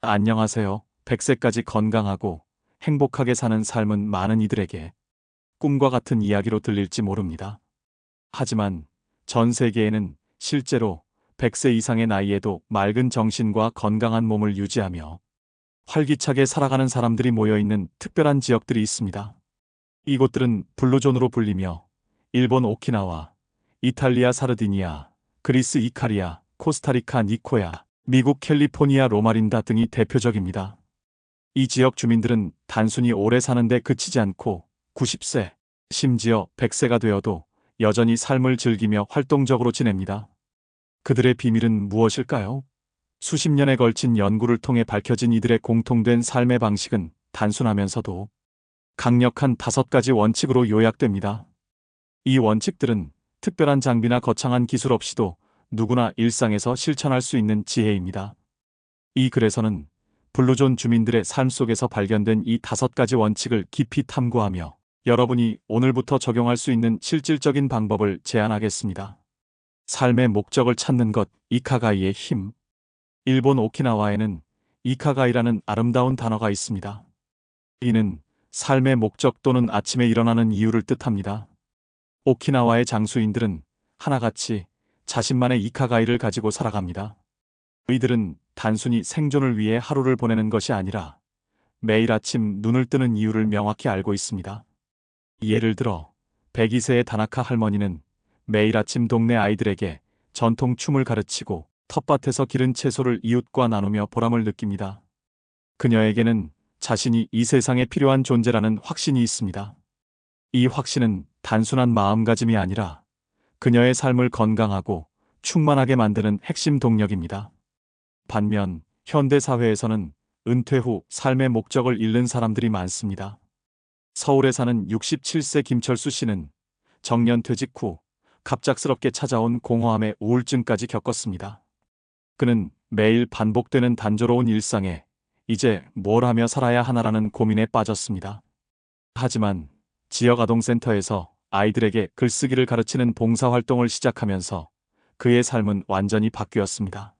안녕하세요. 100세까지 건강하고 행복하게 사는 삶은 많은 이들에게 꿈과 같은 이야기로 들릴지 모릅니다. 하지만 전 세계에는 실제로 100세 이상의 나이에도 맑은 정신과 건강한 몸을 유지하며 활기차게 살아가는 사람들이 모여있는 특별한 지역들이 있습니다. 이곳들은 블루존으로 불리며 일본 오키나와, 이탈리아 사르디니아, 그리스 이카리아, 코스타리카 니코야, 미국 캘리포니아 로마린다 등이 대표적입니다. 이 지역 주민들은 단순히 오래 사는데 그치지 않고 90세, 심지어 100세가 되어도 여전히 삶을 즐기며 활동적으로 지냅니다. 그들의 비밀은 무엇일까요? 수십 년에 걸친 연구를 통해 밝혀진 이들의 공통된 삶의 방식은 단순하면서도 강력한 5가지 원칙으로 요약됩니다. 이 원칙들은 특별한 장비나 거창한 기술 없이도 누구나 일상에서 실천할 수 있는 지혜입니다. 이 글에서는 블루존 주민들의 삶 속에서 발견된 이 5가지 원칙을 깊이 탐구하며 여러분이 오늘부터 적용할 수 있는 실질적인 방법을 제안하겠습니다. 삶의 목적을 찾는 것, 이카가이의 힘. 일본 오키나와에는 이카가이라는 아름다운 단어가 있습니다. 이는 삶의 목적 또는 아침에 일어나는 이유를 뜻합니다. 오키나와의 장수인들은 하나같이 자신만의 이카가이를 가지고 살아갑니다. 이들은 단순히 생존을 위해 하루를 보내는 것이 아니라 매일 아침 눈을 뜨는 이유를 명확히 알고 있습니다. 예를 들어 102세의 다나카 할머니는 매일 아침 동네 아이들에게 전통 춤을 가르치고 텃밭에서 기른 채소를 이웃과 나누며 보람을 느낍니다. 그녀에게는 자신이 이 세상에 필요한 존재라는 확신이 있습니다. 이 확신은 단순한 마음가짐이 아니라 그녀의 삶을 건강하고 충만하게 만드는 핵심 동력입니다. 반면 현대 사회에서는 은퇴 후 삶의 목적을 잃는 사람들이 많습니다. 서울에 사는 67세 김철수 씨는 정년퇴직 후 갑작스럽게 찾아온 공허함에 우울증까지 겪었습니다. 그는 매일 반복되는 단조로운 일상에 이제 뭘 하며 살아야 하나라는 고민에 빠졌습니다. 하지만 지역 아동센터에서 아이들에게 글쓰기를 가르치는 봉사활동을 시작하면서 그의 삶은 완전히 바뀌었습니다.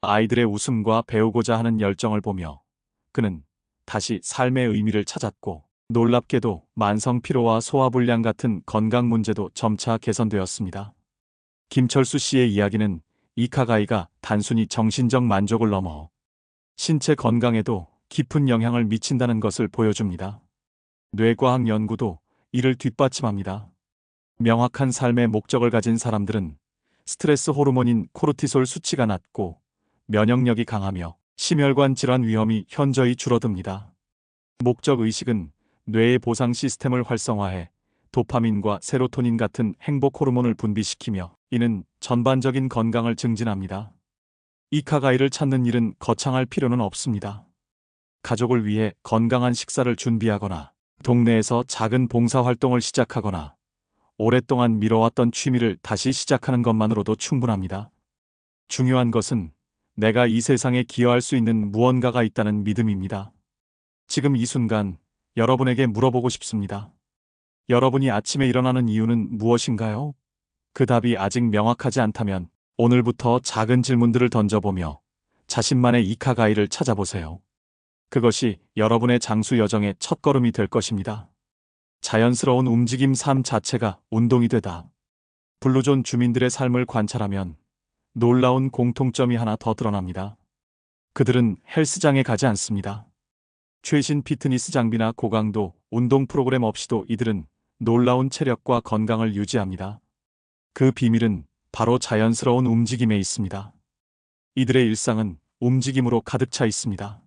아이들의 웃음과 배우고자 하는 열정을 보며 그는 다시 삶의 의미를 찾았고 놀랍게도 만성 피로와 소화불량 같은 건강 문제도 점차 개선되었습니다. 김철수 씨의 이야기는 이카가이가 단순히 정신적 만족을 넘어 신체 건강에도 깊은 영향을 미친다는 것을 보여줍니다. 뇌과학 연구도 이를 뒷받침합니다. 명확한 삶의 목적을 가진 사람들은 스트레스 호르몬인 코르티솔 수치가 낮고 면역력이 강하며 심혈관 질환 위험이 현저히 줄어듭니다. 목적 의식은 뇌의 보상 시스템을 활성화해 도파민과 세로토닌 같은 행복 호르몬을 분비시키며 이는 전반적인 건강을 증진합니다. 이카가이를 찾는 일은 거창할 필요는 없습니다. 가족을 위해 건강한 식사를 준비하거나 동네에서 작은 봉사활동을 시작하거나 오랫동안 미뤄왔던 취미를 다시 시작하는 것만으로도 충분합니다. 중요한 것은 내가 이 세상에 기여할 수 있는 무언가가 있다는 믿음입니다. 지금 이 순간 여러분에게 물어보고 싶습니다. 여러분이 아침에 일어나는 이유는 무엇인가요? 그 답이 아직 명확하지 않다면 오늘부터 작은 질문들을 던져보며 자신만의 이카가이를 찾아보세요. 그것이 여러분의 장수 여정의 첫걸음이 될 것입니다. 자연스러운 움직임 삶 자체가 운동이 되다. 블루존 주민들의 삶을 관찰하면 놀라운 공통점이 하나 더 드러납니다. 그들은 헬스장에 가지 않습니다. 최신 피트니스 장비나 고강도 운동 프로그램 없이도 이들은 놀라운 체력과 건강을 유지합니다. 그 비밀은 바로 자연스러운 움직임에 있습니다. 이들의 일상은 움직임으로 가득 차 있습니다.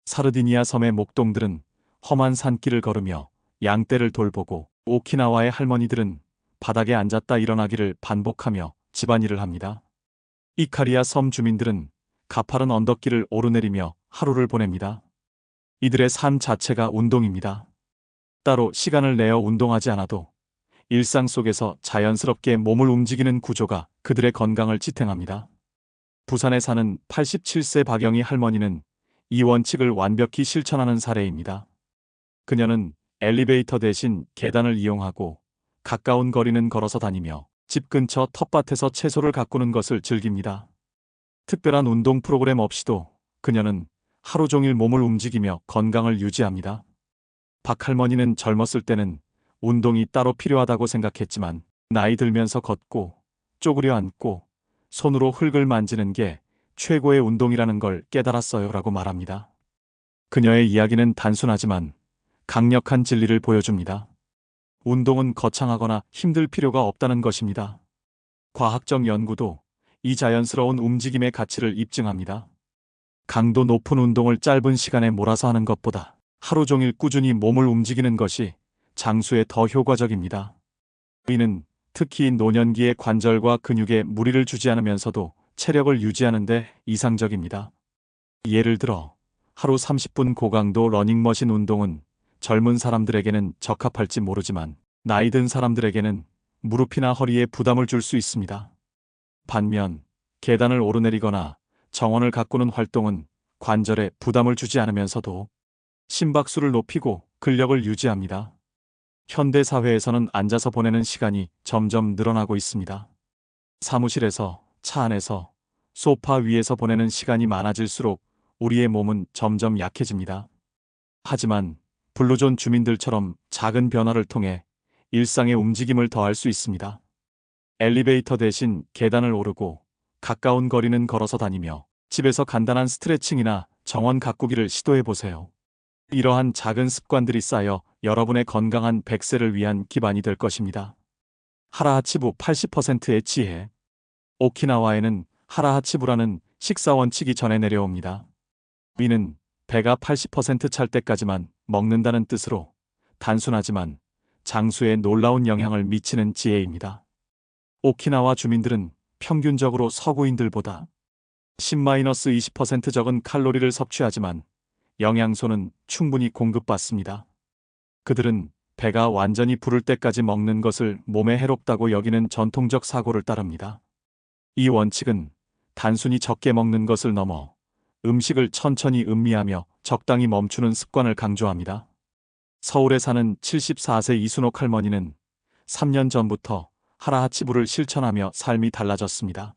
사르디니아 섬의 목동들은 험한 산길을 걸으며 양떼를 돌보고 오키나와의 할머니들은 바닥에 앉았다 일어나기를 반복하며 집안일을 합니다. 이카리아 섬 주민들은 가파른 언덕길을 오르내리며 하루를 보냅니다. 이들의 삶 자체가 운동입니다. 따로 시간을 내어 운동하지 않아도 일상 속에서 자연스럽게 몸을 움직이는 구조가 그들의 건강을 지탱합니다. 부산에 사는 87세 박영희 할머니는 이 원칙을 완벽히 실천하는 사례입니다. 그녀는 엘리베이터 대신 계단을 이용하고 가까운 거리는 걸어서 다니며 집 근처 텃밭에서 채소를 가꾸는 것을 즐깁니다. 특별한 운동 프로그램 없이도 그녀는 하루 종일 몸을 움직이며 건강을 유지합니다. 박할머니는 젊었을 때는 운동이 따로 필요하다고 생각했지만 나이 들면서 걷고 쪼그려 앉고 손으로 흙을 만지는 게 최고의 운동이라는 걸 깨달았어요 라고 말합니다. 그녀의 이야기는 단순하지만 강력한 진리를 보여줍니다. 운동은 거창하거나 힘들 필요가 없다는 것입니다. 과학적 연구도 이 자연스러운 움직임의 가치를 입증합니다. 강도 높은 운동을 짧은 시간에 몰아서 하는 것보다 하루 종일 꾸준히 몸을 움직이는 것이 장수에 더 효과적입니다. 이는 특히 노년기의 관절과 근육에 무리를 주지 않으면서도 체력을 유지하는 데 이상적입니다. 예를 들어 하루 30분 고강도 러닝머신 운동은 젊은 사람들에게는 적합할지 모르지만 나이 든 사람들에게는 무릎이나 허리에 부담을 줄 수 있습니다. 반면 계단을 오르내리거나 정원을 가꾸는 활동은 관절에 부담을 주지 않으면서도 심박수를 높이고 근력을 유지합니다. 현대 사회에서는 앉아서 보내는 시간이 점점 늘어나고 있습니다. 사무실에서, 차 안에서, 소파 위에서 보내는 시간이 많아질수록 우리의 몸은 점점 약해집니다. 하지만 블루존 주민들처럼 작은 변화를 통해 일상의 움직임을 더할 수 있습니다. 엘리베이터 대신 계단을 오르고 가까운 거리는 걸어서 다니며 집에서 간단한 스트레칭이나 정원 가꾸기를 시도해 보세요. 이러한 작은 습관들이 쌓여 여러분의 건강한 100세를 위한 기반이 될 것입니다. 하라하치부 80%의 지혜. 오키나와에는 하라하치부라는 식사 원칙이 전해 내려옵니다. 이는 배가 80% 찰 때까지만 먹는다는 뜻으로 단순하지만 장수에 놀라운 영향을 미치는 지혜입니다. 오키나와 주민들은 평균적으로 서구인들보다 10-20% 적은 칼로리를 섭취하지만 영양소는 충분히 공급받습니다. 그들은 배가 완전히 부를 때까지 먹는 것을 몸에 해롭다고 여기는 전통적 사고를 따릅니다. 이 원칙은 단순히 적게 먹는 것을 넘어 음식을 천천히 음미하며 적당히 멈추는 습관을 강조합니다. 서울에 사는 74세 이순옥 할머니는 3년 전부터 하라하치부를 실천하며 삶이 달라졌습니다.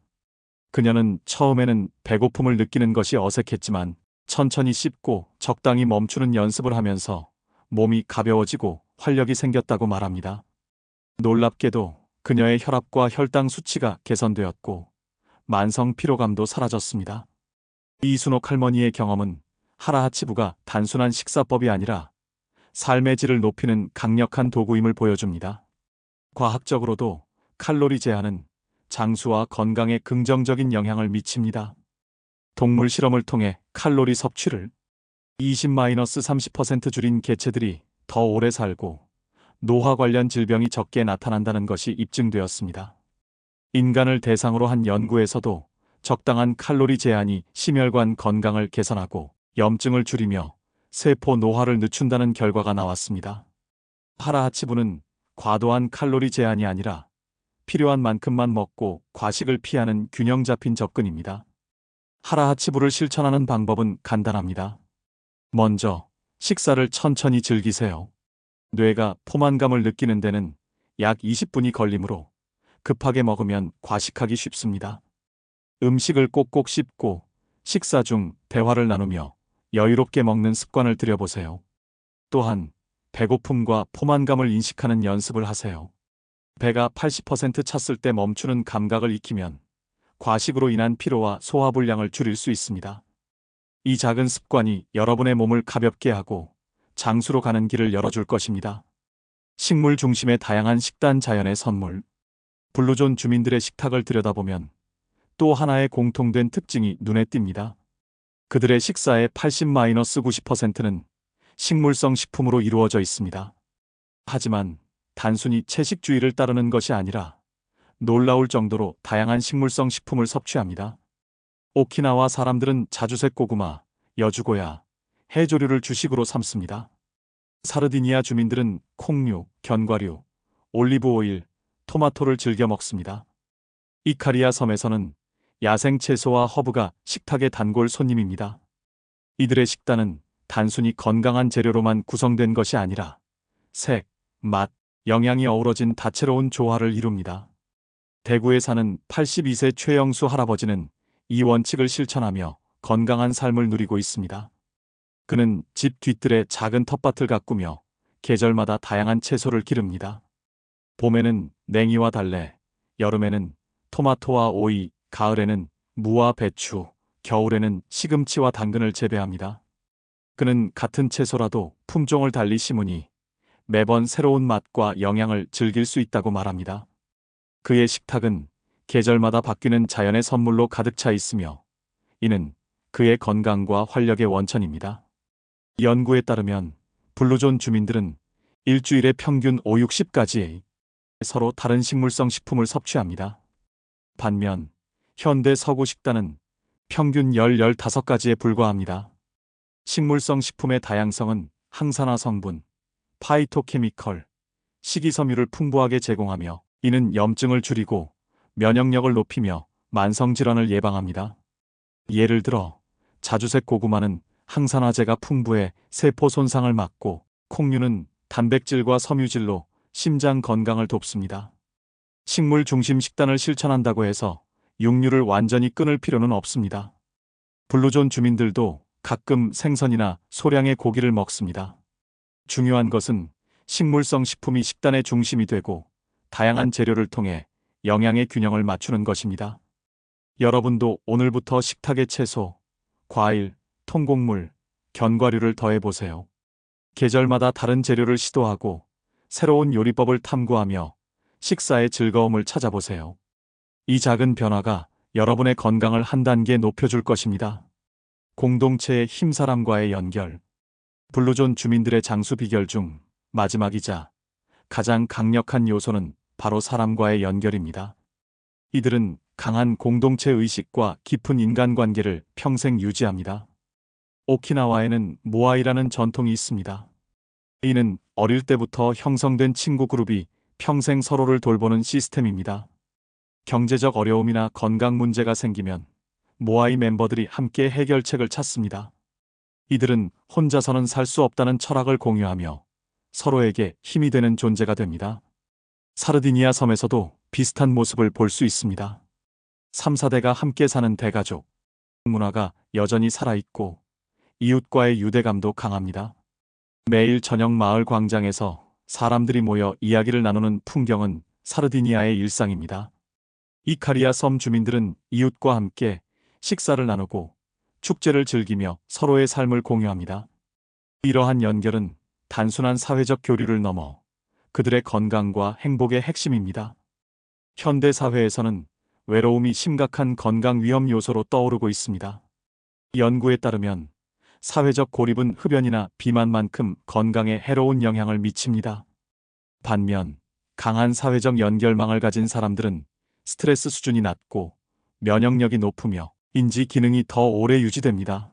그녀는 처음에는 배고픔을 느끼는 것이 어색했지만 천천히 씹고 적당히 멈추는 연습을 하면서 몸이 가벼워지고 활력이 생겼다고 말합니다. 놀랍게도 그녀의 혈압과 혈당 수치가 개선되었고 만성 피로감도 사라졌습니다. 이순옥 할머니의 경험은 하라하치부가 단순한 식사법이 아니라 삶의 질을 높이는 강력한 도구임을 보여줍니다. 과학적으로도 칼로리 제한은 장수와 건강에 긍정적인 영향을 미칩니다. 동물 실험을 통해 칼로리 섭취를 20-30% 줄인 개체들이 더 오래 살고 노화 관련 질병이 적게 나타난다는 것이 입증되었습니다. 인간을 대상으로 한 연구에서도 적당한 칼로리 제한이 심혈관 건강을 개선하고 염증을 줄이며 세포 노화를 늦춘다는 결과가 나왔습니다. 하라하치부는 과도한 칼로리 제한이 아니라 필요한 만큼만 먹고 과식을 피하는 균형 잡힌 접근입니다. 하라하치부를 실천하는 방법은 간단합니다. 먼저 식사를 천천히 즐기세요. 뇌가 포만감을 느끼는 데는 약 20분이 걸리므로 급하게 먹으면 과식하기 쉽습니다. 음식을 꼭꼭 씹고 식사 중 대화를 나누며 여유롭게 먹는 습관을 들여보세요. 또한 배고픔과 포만감을 인식하는 연습을 하세요. 배가 80% 찼을 때 멈추는 감각을 익히면 과식으로 인한 피로와 소화불량을 줄일 수 있습니다. 이 작은 습관이 여러분의 몸을 가볍게 하고 장수로 가는 길을 열어줄 것입니다. 식물 중심의 다양한 식단 자연의 선물. 블루존 주민들의 식탁을 들여다보면 또 하나의 공통된 특징이 눈에 띕니다. 그들의 식사의 80-90%는 식물성 식품으로 이루어져 있습니다. 하지만 단순히 채식주의를 따르는 것이 아니라 놀라울 정도로 다양한 식물성 식품을 섭취합니다. 오키나와 사람들은 자주색 고구마, 여주고야, 해조류를 주식으로 삼습니다. 사르디니아 주민들은 콩류, 견과류, 올리브 오일, 토마토를 즐겨 먹습니다. 이카리아 섬에서는 야생 채소와 허브가 식탁의 단골 손님입니다. 이들의 식단은 단순히 건강한 재료로만 구성된 것이 아니라 색, 맛, 영양이 어우러진 다채로운 조화를 이룹니다. 대구에 사는 82세 최영수 할아버지는 이 원칙을 실천하며 건강한 삶을 누리고 있습니다. 그는 집 뒤뜰에 작은 텃밭을 가꾸며 계절마다 다양한 채소를 기릅니다. 봄에는 냉이와 달래, 여름에는 토마토와 오이, 가을에는 무와 배추, 겨울에는 시금치와 당근을 재배합니다. 그는 같은 채소라도 품종을 달리 심으니 매번 새로운 맛과 영양을 즐길 수 있다고 말합니다. 그의 식탁은 계절마다 바뀌는 자연의 선물로 가득 차 있으며 이는 그의 건강과 활력의 원천입니다. 연구에 따르면 블루존 주민들은 일주일에 평균 5-60가지의 서로 다른 식물성 식품을 섭취합니다. 반면 현대 서구 식단은 평균 15가지에 불과합니다. 식물성 식품의 다양성은 항산화 성분, 파이토케미컬, 식이섬유를 풍부하게 제공하며 이는 염증을 줄이고 면역력을 높이며 만성질환을 예방합니다. 예를 들어 자주색 고구마는 항산화제가 풍부해 세포 손상을 막고 콩류는 단백질과 섬유질로 심장 건강을 돕습니다. 식물 중심 식단을 실천한다고 해서 육류를 완전히 끊을 필요는 없습니다. 블루존 주민들도 가끔 생선이나 소량의 고기를 먹습니다. 중요한 것은 식물성 식품이 식단의 중심이 되고 다양한 재료를 통해 영양의 균형을 맞추는 것입니다. 여러분도 오늘부터 식탁에 채소, 과일, 통곡물, 견과류를 더해보세요. 계절마다 다른 재료를 시도하고 새로운 요리법을 탐구하며 식사의 즐거움을 찾아보세요. 이 작은 변화가 여러분의 건강을 한 단계 높여줄 것입니다. 공동체의 힘사람과의 연결. 블루존 주민들의 장수 비결 중 마지막이자 가장 강력한 요소는 바로 사람과의 연결입니다. 이들은 강한 공동체 의식과 깊은 인간관계를 평생 유지합니다. 오키나와에는 모아이라는 전통이 있습니다. 이는 어릴 때부터 형성된 친구 그룹이 평생 서로를 돌보는 시스템입니다. 경제적 어려움이나 건강 문제가 생기면 모아이 멤버들이 함께 해결책을 찾습니다. 이들은 혼자서는 살 수 없다는 철학을 공유하며 서로에게 힘이 되는 존재가 됩니다. 사르디니아 섬에서도 비슷한 모습을 볼 수 있습니다. 3, 4대가 함께 사는 대가족 문화가 여전히 살아있고 이웃과의 유대감도 강합니다. 매일 저녁 마을 광장에서 사람들이 모여 이야기를 나누는 풍경은 사르디니아의 일상입니다. 이카리아 섬 주민들은 이웃과 함께 식사를 나누고 축제를 즐기며 서로의 삶을 공유합니다. 이러한 연결은 단순한 사회적 교류를 넘어 그들의 건강과 행복의 핵심입니다. 현대 사회에서는 외로움이 심각한 건강 위험 요소로 떠오르고 있습니다. 연구에 따르면 사회적 고립은 흡연이나 비만만큼 건강에 해로운 영향을 미칩니다. 반면 강한 사회적 연결망을 가진 사람들은 스트레스 수준이 낮고 면역력이 높으며 인지 기능이 더 오래 유지됩니다.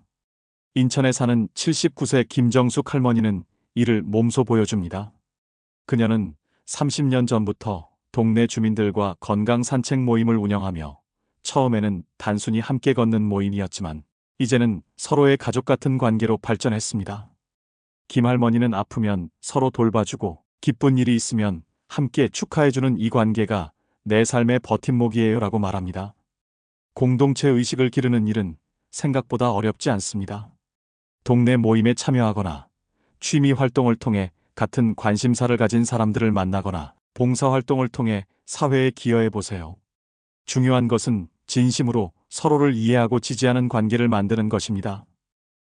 인천에 사는 79세 김정숙 할머니는 이를 몸소 보여줍니다. 그녀는 30년 전부터 동네 주민들과 건강 산책 모임을 운영하며 처음에는 단순히 함께 걷는 모임이었지만 이제는 서로의 가족 같은 관계로 발전했습니다. 김 할머니는 아프면 서로 돌봐주고 기쁜 일이 있으면 함께 축하해주는 이 관계가 내 삶의 버팀목이에요 라고 말합니다. 공동체 의식을 기르는 일은 생각보다 어렵지 않습니다. 동네 모임에 참여하거나 취미 활동을 통해 같은 관심사를 가진 사람들을 만나거나 봉사활동을 통해 사회에 기여해 보세요. 중요한 것은 진심으로 서로를 이해하고 지지하는 관계를 만드는 것입니다.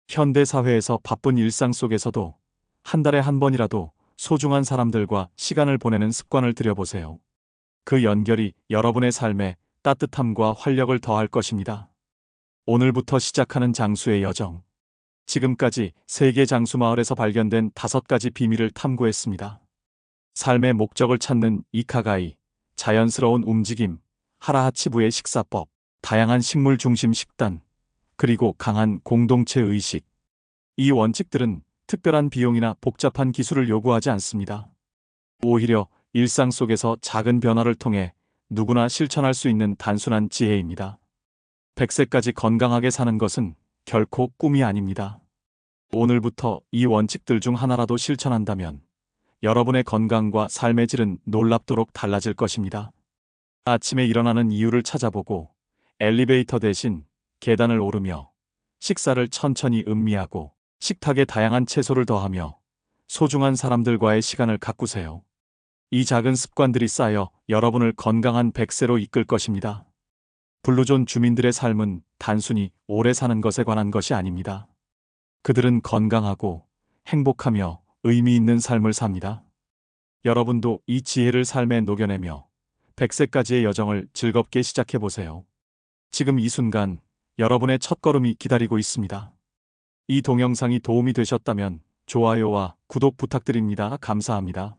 현대 사회에서 바쁜 일상 속에서도 한 달에 한 번이라도 소중한 사람들과 시간을 보내는 습관을 들여보세요. 그 연결이 여러분의 삶에 따뜻함과 활력을 더할 것입니다. 오늘부터 시작하는 장수의 여정. 지금까지 세계 장수 마을에서 발견된 5가지 비밀을 탐구했습니다. 삶의 목적을 찾는 이카가이, 자연스러운 움직임, 하라하치부의 식사법, 다양한 식물 중심 식단, 그리고 강한 공동체 의식. 이 원칙들은 특별한 비용이나 복잡한 기술을 요구하지 않습니다. 오히려 일상 속에서 작은 변화를 통해 누구나 실천할 수 있는 단순한 지혜입니다. 100세까지 건강하게 사는 것은 결코 꿈이 아닙니다. 오늘부터 이 원칙들 중 하나라도 실천한다면 여러분의 건강과 삶의 질은 놀랍도록 달라질 것입니다. 아침에 일어나는 이유를 찾아보고 엘리베이터 대신 계단을 오르며 식사를 천천히 음미하고 식탁에 다양한 채소를 더하며 소중한 사람들과의 시간을 가꾸세요. 이 작은 습관들이 쌓여 여러분을 건강한 100세로 이끌 것입니다. 블루존 주민들의 삶은 단순히 오래 사는 것에 관한 것이 아닙니다. 그들은 건강하고 행복하며 의미 있는 삶을 삽니다. 여러분도 이 지혜를 삶에 녹여내며 100세까지의 여정을 즐겁게 시작해 보세요. 지금 이 순간 여러분의 첫걸음이 기다리고 있습니다. 이 동영상이 도움이 되셨다면 좋아요와 구독 부탁드립니다. 감사합니다.